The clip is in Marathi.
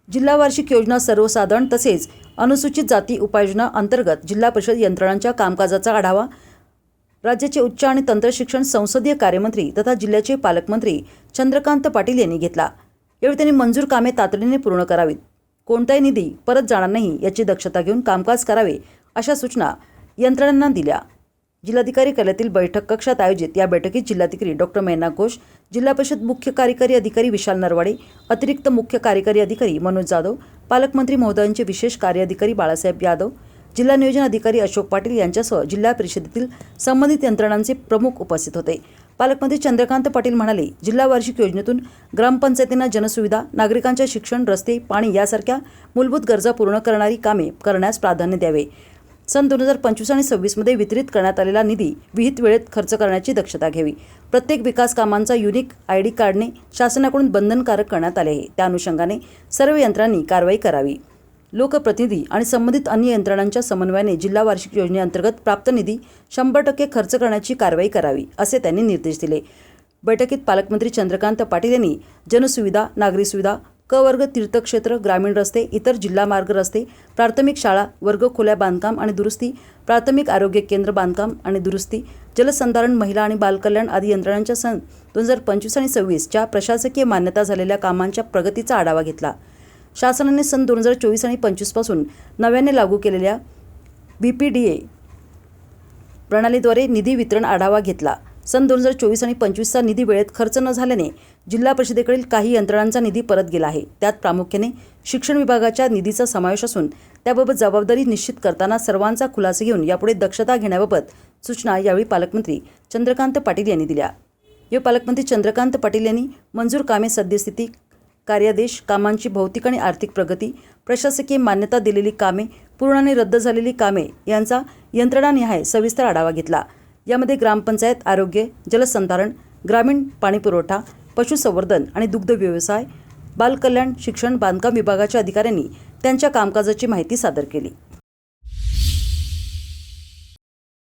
जिल्हा वार्षिक योजना सर्वसाधारण तसेच अनुसूचित जाती उपाययोजना अंतर्गत जिल्हा परिषद यंत्रणांच्या कामकाजाचा आढावा राज्याचे उच्च आणि तंत्रशिक्षण संसदीय कार्यमंत्री तथा जिल्ह्याचे पालकमंत्री चंद्रकांत पाटील यांनी घेतला। यावेळी त्यांनी मंजूर कामे तातडीने पूर्ण करावीत, कोणताही निधी परत जाणार नाही याची दक्षता घेऊन कामकाज करावे अशा सूचना यंत्रणांना दिल्या। जिल्हाधिकारी कार्यालयातील बैठक कक्षात आयोजित या बैठकीत जिल्हाधिकारी डॉक्टर मैना घोष, जिल्हा परिषद मुख्य कार्यकारी अधिकारी विशाल नरवाडे, अतिरिक्त मुख्य कार्यकारी अधिकारी मनोज जाधव, पालकमंत्री महोदयांचे विशेष कार्य अधिकारी बाळासाहेब यादव, जिल्हा नियोजन अधिकारी अशोक पाटील यांच्यासह जिल्हा परिषदेतील संबंधित यंत्रणांचे प्रमुख उपस्थित होते। पालकमंत्री चंद्रकांत पाटील म्हणाले, जिल्हा वार्षिक योजनेतून ग्रामपंचायतींना जनसुविधा, नागरिकांच्या शिक्षण, रस्ते, पाणी यासारख्या मूलभूत गरजा पूर्ण करणारी कामे करण्यास प्राधान्य द्यावे। सन 2025 आणि 26 मध्ये वितरित करण्यात आलेला निधी विहित वेळेत खर्च करण्याची दक्षता घ्यावी। प्रत्येक विकास कामांचा युनिक ID काढणे शासनाकडून बंधनकारक करण्यात आले आहे। त्या अनुषंगाने सर्व यंत्रणांनी कारवाई करावी। लोकप्रतिनिधी आणि संबंधित अन्य यंत्रणांच्या समन्वयाने जिल्हा वार्षिक योजनेअंतर्गत प्राप्त निधी 100% खर्च करण्याची कारवाई करावी असे त्यांनी निर्देश दिले। बैठकीत पालकमंत्री चंद्रकांत पाटील यांनी जनसुविधा, नागरी सुविधा, क वर्ग तीर्थक्षेत्र, ग्रामीण रस्ते, इतर जिल्हा मार्ग रस्ते, प्राथमिक शाळा, वर्ग खोल्या बांधकाम आणि दुरुस्ती, प्राथमिक आरोग्य केंद्र बांधकाम आणि दुरुस्ती, जलसंधारण, महिला आणि बालकल्याण आदी यंत्रणांच्या सन 2025 आणि 26 च्या प्रशासकीय मान्यता झालेल्या कामांच्या प्रगतीचा आढावा घेतला। शासनाने सन 2024 आणि 25 पासून नव्याने लागू केलेल्या BPDA प्रणालीद्वारे निधी वितरण आढावा घेतला। सन 2024 आणि 25चा निधी वेळेत खर्च न झाल्याने जिल्हा परिषदेकडील काही यंत्रणांचा निधी परत गेला आहे। त्यात प्रामुख्याने शिक्षण विभागाच्या निधीचा समावेश असून त्याबाबत जबाबदारी निश्चित करताना सर्वांचा खुलासा घेऊन यापुढे दक्षता घेण्याबाबत सूचना यावेळी पालकमंत्री चंद्रकांत पाटील यांनी दिल्या। या पालकमंत्री चंद्रकांत पाटील यांनी मंजूर कामे, सद्यस्थिती, कार्यादेश, कामांची भौतिक आणि आर्थिक प्रगती, प्रशासकीय मान्यता दिलेली कामे, पूर्ण आणि रद्द झालेली कामे यांचा यंत्रणानिहाय सविस्तर आढावा घेतला। यामध्ये ग्रामपंचायत, आरोग्य, जलसंधारण, ग्रामीण पाणीपुरवठा, पशुसंवर्धन आणि दुग्ध व्यवसाय, बालकल्याण, शिक्षण, बांधकाम विभागाच्या अधिकाऱ्यांनी त्यांच्या कामकाजाची माहिती सादर केली।